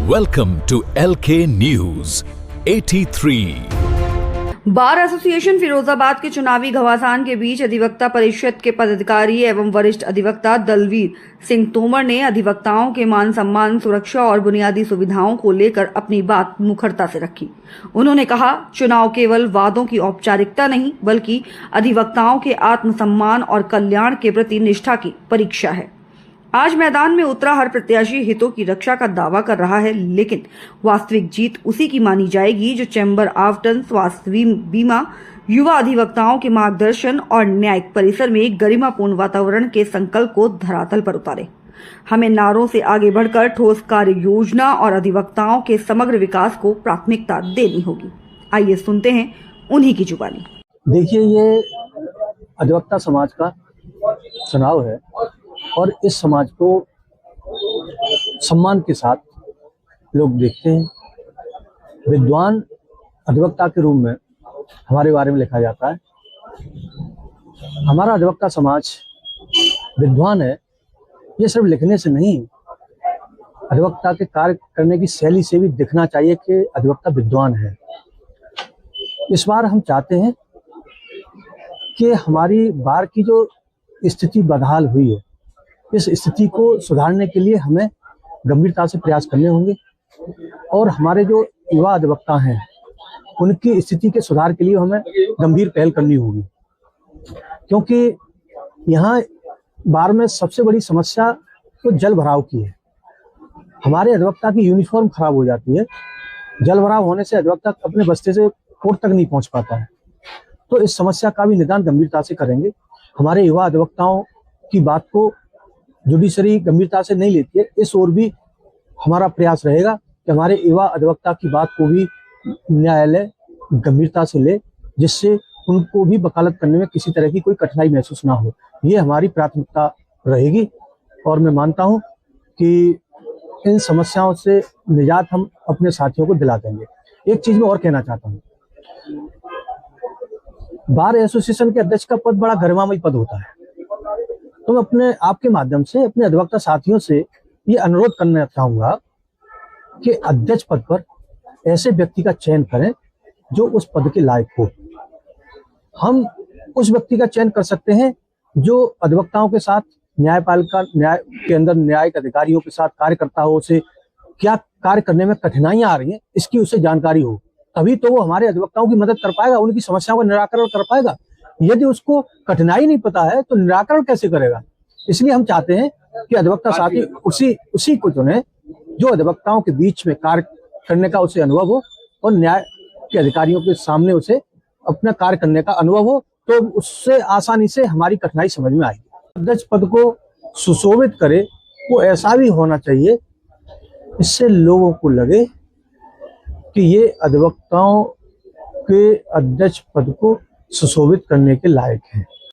Welcome to LK News 83। Bar association Firozabad के चुनावी घमासान के बीच अधिवक्ता परिषद के पदाधिकारी एवं वरिष्ठ अधिवक्ता दलवीर सिंह तोमर ने अधिवक्ताओं के मान सम्मान, सुरक्षा और बुनियादी सुविधाओं को लेकर अपनी बात मुखरता से रखी। उन्होंने कहा, चुनाव केवल वादों की औपचारिकता नहीं बल्कि अधिवक्ताओं के आत्मसम्मान और कल्याण के प्रति निष्ठा की परीक्षा है। आज मैदान में उतरा हर प्रत्याशी हितों की रक्षा का दावा कर रहा है, लेकिन वास्तविक जीत उसी की मानी जाएगी जो चैम्बर आवंटन, स्वास्थ्य बीमा, युवा अधिवक्ताओं के मार्गदर्शन और न्यायिक परिसर में गरिमापूर्ण वातावरण के संकल्प को धरातल पर उतारे। हमें नारों से आगे बढ़कर ठोस कार्य योजना और अधिवक्ताओं के समग्र विकास को प्राथमिकता देनी होगी। आइए सुनते हैं उन्हीं की जुबानी। देखिए, ये अधिवक्ता समाज का चुनाव है और इस समाज को सम्मान के साथ लोग देखते हैं। विद्वान अधिवक्ता के रूप में हमारे बारे में लिखा जाता है। हमारा अधिवक्ता समाज विद्वान है, ये सिर्फ लिखने से नहीं, अधिवक्ता के कार्य करने की शैली से भी दिखना चाहिए कि अधिवक्ता विद्वान है। इस बार हम चाहते हैं कि हमारी बार की जो स्थिति बदहाल हुई है, इस स्थिति को सुधारने के लिए हमें गंभीरता से प्रयास करने होंगे और हमारे जो युवा अधिवक्ता हैं उनकी स्थिति के सुधार के लिए हमें गंभीर पहल करनी होगी, क्योंकि यहाँ बार में सबसे बड़ी समस्या तो जल भराव की है। हमारे अधिवक्ता की यूनिफॉर्म खराब हो जाती है। जल भराव होने से अधिवक्ता अपने बस्ते से कोर्ट तक नहीं पहुंच पाता है। तो इस समस्या का भी निदान गंभीरता से करेंगे। हमारे युवा अधिवक्ताओं की बात को जुडिशरी गंभीरता से नहीं लेती है, इस ओर भी हमारा प्रयास रहेगा कि हमारे युवा अधिवक्ता की बात को भी न्यायालय गंभीरता से ले, जिससे उनको भी वकालत करने में किसी तरह की कोई कठिनाई महसूस ना हो। ये हमारी प्राथमिकता रहेगी और मैं मानता हूं कि इन समस्याओं से निजात हम अपने साथियों को दिला देंगे। एक चीज मैं और कहना चाहता हूँ, बार एसोसिएशन के अध्यक्ष का पद बड़ा गरिमामय पद होता है। तो मैं अपने आपके माध्यम से अपने अधिवक्ता साथियों से ये अनुरोध करना चाहूंगा कि अध्यक्ष पद पर ऐसे व्यक्ति का चयन करें जो उस पद के लायक हो। हम उस व्यक्ति का चयन कर सकते हैं जो अधिवक्ताओं के साथ न्यायपालिका न्याय के अंदर न्यायिक अधिकारियों के साथ कार्य करता हो, उसे क्या कार्य करने में कठिनाइयां आ रही हैं इसकी उसे जानकारी हो, तभी तो वो हमारे अधिवक्ताओं की मदद कर पाएगा, उनकी समस्याओं का निराकरण कर पाएगा। यदि उसको कठिनाई नहीं पता है तो निराकरण कैसे करेगा? इसलिए हम चाहते हैं कि अधिवक्ता साथी उसी को चुने जो अधिवक्ताओं के बीच में कार्य करने का उसे अनुभव हो और न्याय के अधिकारियों के सामने उसे अपना कार्य करने का अनुभव हो, तो उससे आसानी से हमारी कठिनाई समझ में आएगी। अध्यक्ष पद को सुशोभित करे वो ऐसा भी होना चाहिए इससे लोगों को लगे कि ये अधिवक्ताओं के अध्यक्ष पद को सुशोभित करने के लायक है।